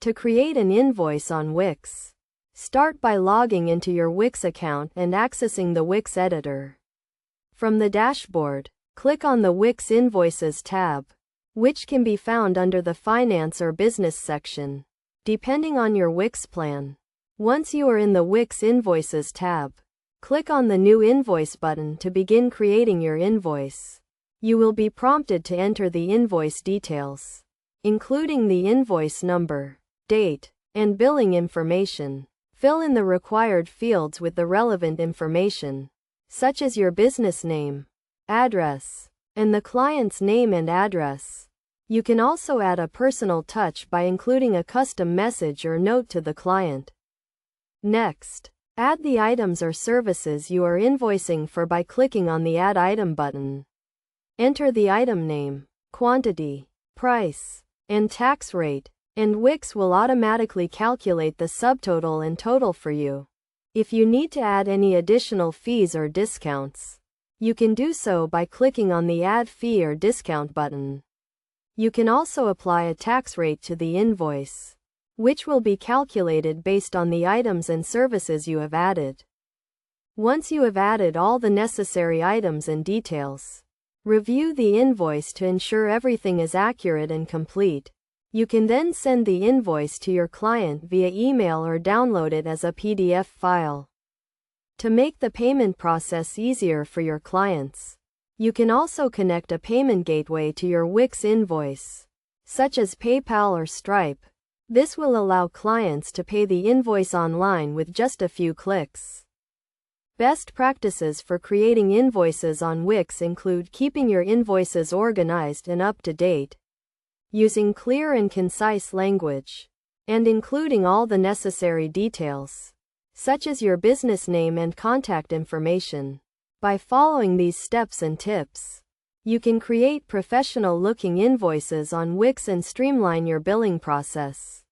To create an invoice on Wix, start by logging into your Wix account and accessing the Wix editor. From the dashboard, click on the Wix Invoices tab, which can be found under the Finance or Business section, depending on your Wix plan. Once you are in the Wix Invoices tab, click on the New Invoice button to begin creating your invoice. You will be prompted to enter the invoice details, including the invoice number, date, and billing information. Fill in the required fields with the relevant information, such as your business name, address, and the client's name and address. You can also add a personal touch by including a custom message or note to the client. Next, add the items or services you are invoicing for by clicking on the Add Item button. Enter the item name, quantity, price, and tax rate, and Wix will automatically calculate the subtotal and total for you. If you need to add any additional fees or discounts, you can do so by clicking on the Add Fee or Discount button. You can also apply a tax rate to the invoice, which will be calculated based on the items and services you have added. Once you have added all the necessary items and details, review the invoice to ensure everything is accurate and complete. You can then send the invoice to your client via email or download it as a PDF file. To make the payment process easier for your clients, you can also connect a payment gateway to your Wix invoice, such as PayPal or Stripe. This will allow clients to pay the invoice online with just a few clicks. Best practices for creating invoices on Wix include keeping your invoices organized and up to date, using clear and concise language, and including all the necessary details, such as your business name and contact information. By following these steps and tips, you can create professional-looking invoices on Wix and streamline your billing process.